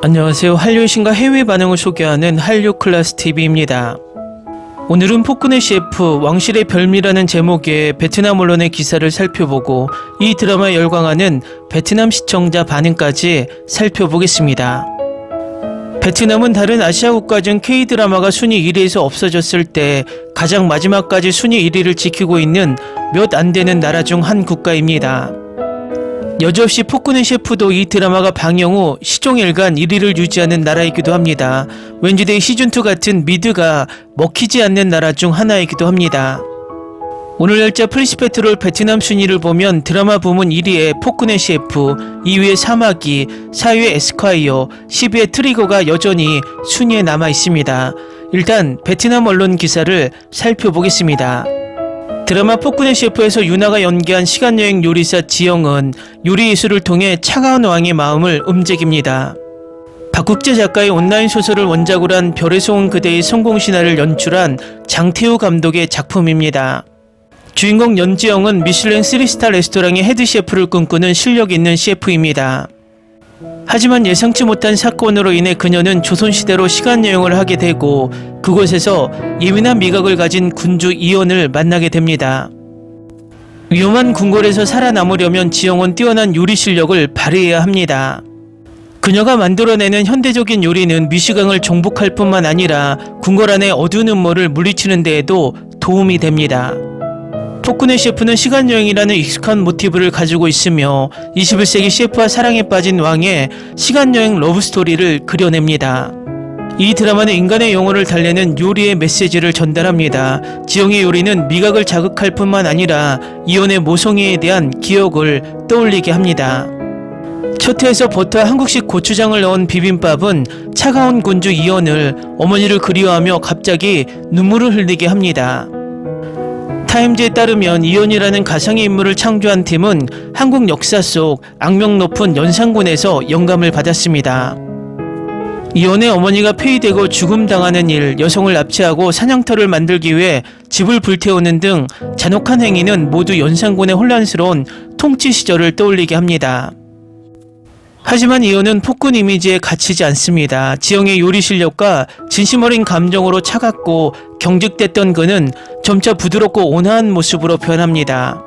안녕하세요. 한류의 신과 해외 반응을 소개하는 한류클래스TV입니다. 오늘은 폭군의 셰프 왕실의 별미라는 제목의 베트남 언론의 기사를 살펴보고 이 드라마에 열광하는 베트남 시청자 반응까지 살펴보겠습니다. 베트남은 다른 아시아 국가 중 K드라마가 순위 1위에서 없어졌을 때 가장 마지막까지 순위 1위를 지키고 있는 몇 안 되는 나라 중 한 국가입니다. 여지없이 폭군의 셰프도 이 드라마가 방영 후 시종일관 1위를 유지하는 나라이기도 합니다. 웬즈데이 시즌2 같은 미드가 먹히지 않는 나라 중 하나이기도 합니다. 오늘 날짜 플리시페트롤 베트남 순위를 보면 드라마 부문 1위에 폭군의 셰프, 2위에 사마귀, 4위에 에스콰이어, 10위에 트리거가 여전히 순위에 남아 있습니다. 일단 베트남 언론 기사를 살펴보겠습니다. 드라마 폭군의 셰프에서 유나가 연기한 시간여행 요리사 지영은 요리 예술을 통해 차가운 왕의 마음을 움직입니다. 박국재 작가의 온라인 소설을 원작으로 한 별에서 온 그대의 성공신화를 연출한 장태우 감독의 작품입니다. 주인공 연지영은 미슐랭 3스타 레스토랑의 헤드셰프를 꿈꾸는 실력 있는 셰프입니다. 하지만 예상치 못한 사건으로 인해 그녀는 조선시대로 시간여행을 하게 되고 그곳에서 예민한 미각을 가진 군주 이원을 만나게 됩니다. 위험한 궁궐에서 살아남으려면 지영은 뛰어난 요리 실력을 발휘해야 합니다. 그녀가 만들어내는 현대적인 요리는 미시강을 정복할 뿐만 아니라 궁궐 안의 어두운 음모를 물리치는 데에도 도움이 됩니다. 폭군의 셰프는 시간여행이라는 익숙한 모티브를 가지고 있으며 21세기 셰프와 사랑에 빠진 왕의 시간여행 러브스토리를 그려냅니다. 이 드라마는 인간의 영혼을 달래는 요리의 메시지를 전달합니다. 지영의 요리는 미각을 자극할 뿐만 아니라 이온의 모성애에 대한 기억을 떠올리게 합니다. 첫 회에서 버터와 한국식 고추장을 넣은 비빔밥은 차가운 군주 이온을 어머니를 그리워하며 갑자기 눈물을 흘리게 합니다. 타임즈에 따르면 이온이라는 가상의 인물을 창조한 팀은 한국 역사 속 악명 높은 연산군에서 영감을 받았습니다. 이온의 어머니가 폐위되고 죽음당하는 일, 여성을 납치하고 사냥터를 만들기 위해 집을 불태우는 등 잔혹한 행위는 모두 연산군의 혼란스러운 통치 시절을 떠올리게 합니다. 하지만 이온은 폭군 이미지에 갇히지 않습니다. 지영의 요리 실력과 진심 어린 감정으로 차갑고 경직됐던 그는 점차 부드럽고 온화한 모습으로 변합니다.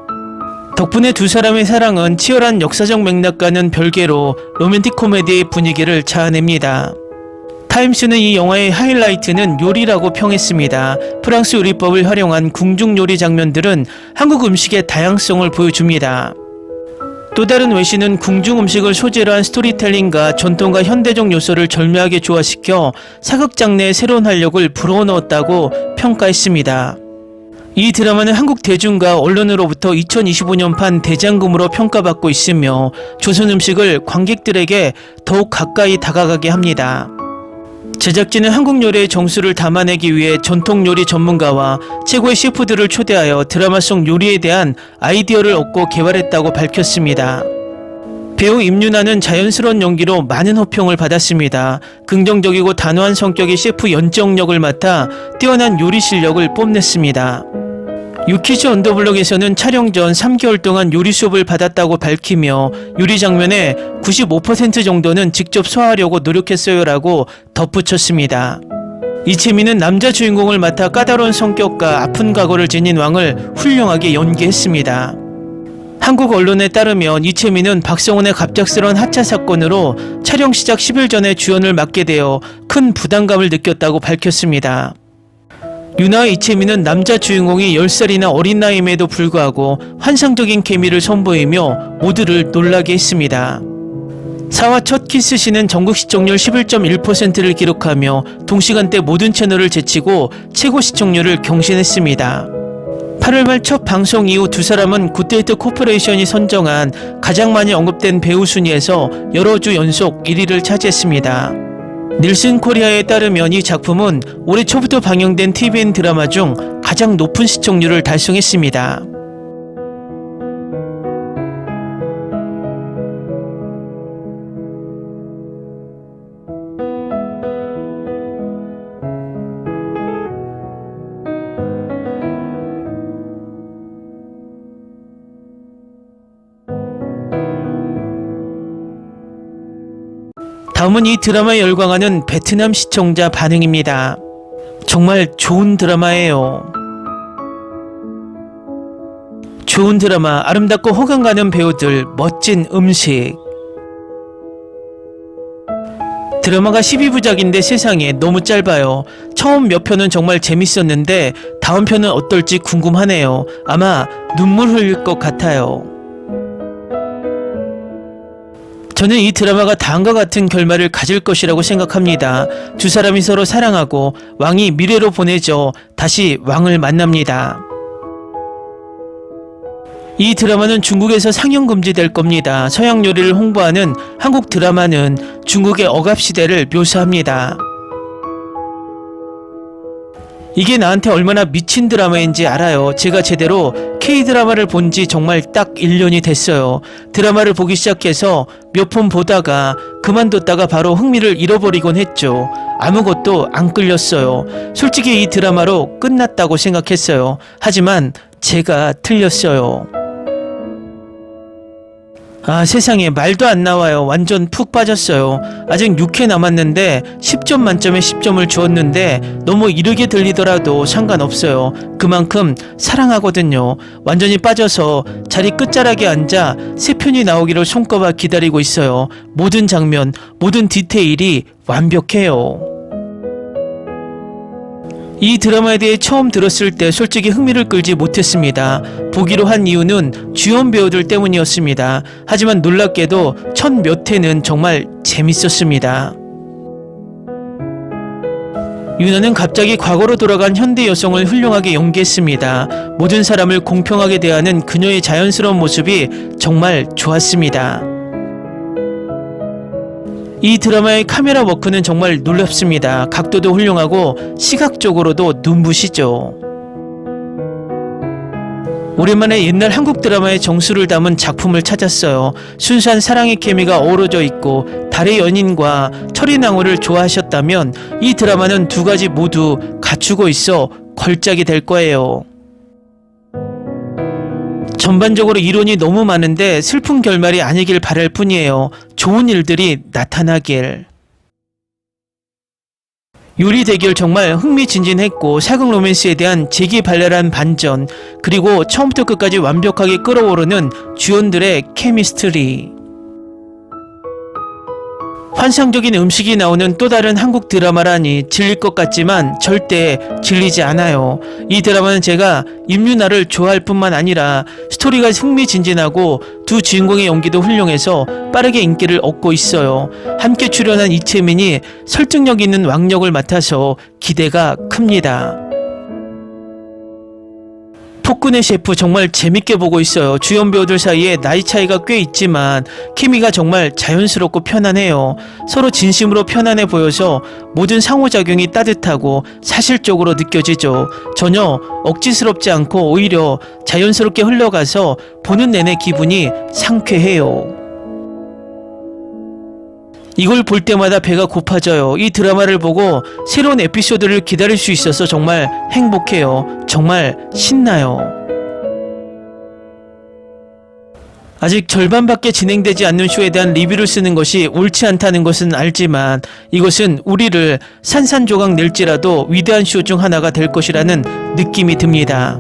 덕분에 두 사람의 사랑은 치열한 역사적 맥락과는 별개로 로맨틱 코미디의 분위기를 자아냅니다. 타임스는 이 영화의 하이라이트는 요리라고 평했습니다. 프랑스 요리법을 활용한 궁중 요리 장면들은 한국 음식의 다양성을 보여줍니다. 또 다른 외신은 궁중 음식을 소재로 한 스토리텔링과 전통과 현대적 요소를 절묘하게 조화시켜 사극 장르의 새로운 활력을 불어넣었다고 평가했습니다. 이 드라마는 한국 대중과 언론으로부터 2025년판 대장금으로 평가받고 있으며 조선 음식을 관객들에게 더욱 가까이 다가가게 합니다. 제작진은 한국 요리의 정수를 담아내기 위해 전통 요리 전문가와 최고의 셰프들을 초대하여 드라마 속 요리에 대한 아이디어를 얻고 개발했다고 밝혔습니다. 배우 임윤아는 자연스러운 연기로 많은 호평을 받았습니다. 긍정적이고 단호한 성격의 셰프 연지영 역을 맡아 뛰어난 요리 실력을 뽐냈습니다. 유키즈 언더블럭에서는 촬영 전 3개월 동안 요리 수업을 받았다고 밝히며 요리 장면의 95% 정도는 직접 소화하려고 노력했어요라고 덧붙였습니다. 이채민은 남자 주인공을 맡아 까다로운 성격과 아픈 과거를 지닌 왕을 훌륭하게 연기했습니다. 한국 언론에 따르면 이채민은 박성훈의 갑작스러운 하차 사건으로 촬영 시작 10일 전에 주연을 맡게 되어 큰 부담감을 느꼈다고 밝혔습니다. 유나와 이채민은 남자 주인공이 10살이나 어린 나이임에도 불구하고 환상적인 케미를 선보이며 모두를 놀라게 했습니다. 4화 첫 키스신은 전국 시청률 11.1%를 기록하며 동시간대 모든 채널을 제치고 최고 시청률을 경신했습니다. 8월 말 첫 방송 이후 두 사람은 굿데이트 코퍼레이션이 선정한 가장 많이 언급된 배우 순위에서 여러 주 연속 1위를 차지했습니다. 닐슨 코리아에 따르면 이 작품은 올해 초부터 방영된 TVN 드라마 중 가장 높은 시청률을 달성했습니다. 다음은 이 드라마에 열광하는 베트남 시청자 반응입니다. 정말 좋은 드라마예요. 좋은 드라마, 아름답고 호감 가는 배우들, 멋진 음식. 드라마가 12부작인데 세상에 너무 짧아요. 처음 몇 편은 정말 재밌었는데 다음 편은 어떨지 궁금하네요. 아마 눈물 흘릴 것 같아요. 저는 이 드라마가 다음과 같은 결말을 가질 것이라고 생각합니다. 두 사람이 서로 사랑하고 왕이 미래로 보내져 다시 왕을 만납니다. 이 드라마는 중국에서 상영 금지될 겁니다. 서양 요리를 홍보하는 한국 드라마는 중국의 억압시대를 묘사합니다. 이게 나한테 얼마나 미친 드라마인지 알아요. 제가 제대로 K-드라마를 본 지 정말 딱 1년이 됐어요. 드라마를 보기 시작해서 몇 편 보다가 그만뒀다가 바로 흥미를 잃어버리곤 했죠. 아무것도 안 끌렸어요. 솔직히 이 드라마로 끝났다고 생각했어요. 하지만 제가 틀렸어요. 아, 세상에 말도 안 나와요. 완전 푹 빠졌어요. 아직 6회 남았는데 10점 만점에 10점을 주었는데 너무 이르게 들리더라도 상관없어요. 그만큼 사랑하거든요. 완전히 빠져서 자리 끝자락에 앉아 새 편이 나오기를 손꼽아 기다리고 있어요. 모든 장면, 모든 디테일이 완벽해요. 이 드라마에 대해 처음 들었을 때 솔직히 흥미를 끌지 못했습니다. 보기로 한 이유는 주연 배우들 때문이었습니다. 하지만 놀랍게도 첫 몇 회는 정말 재밌었습니다. 윤하는 갑자기 과거로 돌아간 현대 여성을 훌륭하게 연기했습니다. 모든 사람을 공평하게 대하는 그녀의 자연스러운 모습이 정말 좋았습니다. 이 드라마의 카메라 워크는 정말 놀랍습니다. 각도도 훌륭하고 시각적으로도 눈부시죠. 오랜만에 옛날 한국 드라마의 정수를 담은 작품을 찾았어요. 순수한 사랑의 케미가 어우러져 있고 달의 연인과 철의 낭호를 좋아하셨다면 이 드라마는 두 가지 모두 갖추고 있어 걸작이 될 거예요. 전반적으로 이론이 너무 많은데 슬픈 결말이 아니길 바랄 뿐이에요. 좋은 일들이 나타나길. 요리 대결 정말 흥미진진했고 사극 로맨스에 대한 재기발랄한 반전, 그리고 처음부터 끝까지 완벽하게 끌어오르는 주연들의 케미스트리. 환상적인 음식이 나오는 또 다른 한국 드라마라니 질릴 것 같지만 절대 질리지 않아요. 이 드라마는 제가 임윤아를 좋아할 뿐만 아니라 스토리가 흥미진진하고 두 주인공의 연기도 훌륭해서 빠르게 인기를 얻고 있어요. 함께 출연한 이채민이 설득력 있는 왕역을 맡아서 기대가 큽니다. 폭군의 셰프 정말 재밌게 보고 있어요. 주연 배우들 사이에 나이 차이가 꽤 있지만 케미가 정말 자연스럽고 편안해요. 서로 진심으로 편안해 보여서 모든 상호작용이 따뜻하고 사실적으로 느껴지죠. 전혀 억지스럽지 않고 오히려 자연스럽게 흘러가서 보는 내내 기분이 상쾌해요. 이걸 볼 때마다 배가 고파져요. 이 드라마를 보고 새로운 에피소드를 기다릴 수 있어서 정말 행복해요. 정말 신나요. 아직 절반밖에 진행되지 않는 쇼에 대한 리뷰를 쓰는 것이 옳지 않다는 것은 알지만 이것은 우리를 산산조각 낼지라도 위대한 쇼 중 하나가 될 것이라는 느낌이 듭니다.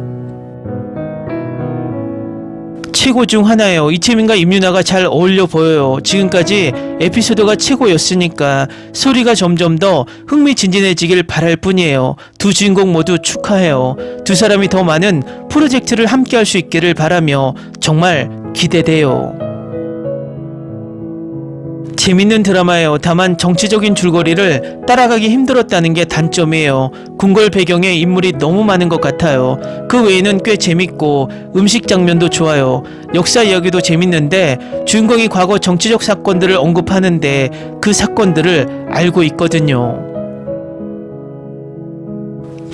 최고 중 하나예요. 이채민과 임윤아가 잘 어울려 보여요. 지금까지 에피소드가 최고였으니까 소리가 점점 더 흥미진진해지길 바랄 뿐이에요. 두 주인공 모두 축하해요. 두 사람이 더 많은 프로젝트를 함께 할 수 있기를 바라며 정말 기대돼요. 재밌는 드라마예요. 다만 정치적인 줄거리를 따라가기 힘들었다는 게 단점이에요. 궁궐 배경에 인물이 너무 많은 것 같아요. 그 외에는 꽤 재밌고 음식 장면도 좋아요. 역사 이야기도 재밌는데 주인공이 과거 정치적 사건들을 언급하는데 그 사건들을 알고 있거든요.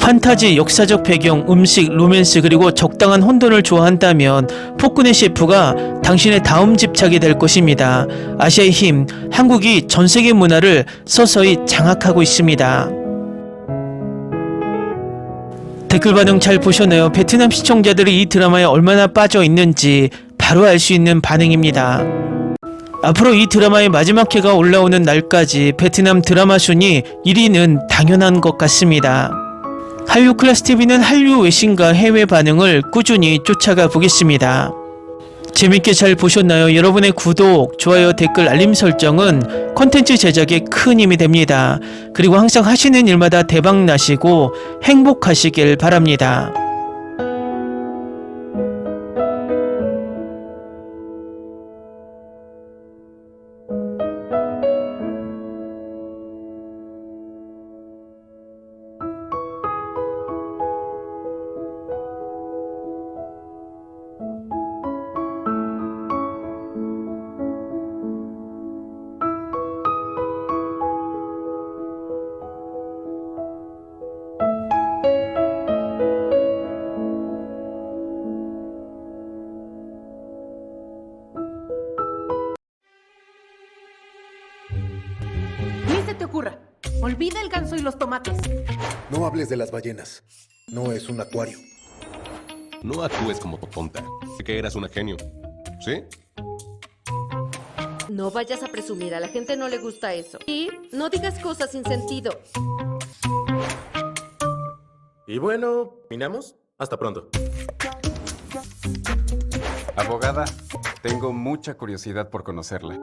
판타지, 역사적 배경, 음식, 로맨스 그리고 적당한 혼돈을 좋아한다면 폭군의 셰프가 당신의 다음 집착이 될 것입니다. 아시아의 힘, 한국이 전세계 문화를 서서히 장악하고 있습니다. 댓글 반응 잘 보셨나요? 베트남 시청자들이 이 드라마에 얼마나 빠져 있는지 바로 알 수 있는 반응입니다. 앞으로 이 드라마의 마지막 회가 올라오는 날까지 베트남 드라마 순위 1위는 당연한 것 같습니다. 한류 클래스 TV는 한류 외신과 해외 반응을 꾸준히 쫓아가 보겠습니다. 재밌게 잘 보셨나요? 여러분의 구독, 좋아요, 댓글, 알림 설정은 콘텐츠 제작에 큰 힘이 됩니다. 그리고 항상 하시는 일마다 대박 나시고 행복하시길 바랍니다. Ni se te ocurra. Olvida el ganso y los tomates. No hables de las ballenas. No es un acuario. No actúes como tonta. Que eras una genio. ¿Sí? No vayas a presumir, a la gente no le gusta eso. Y no digas cosas sin sentido. Y bueno, ¿terminamos? Hasta pronto. Abogada, tengo mucha curiosidad por conocerla.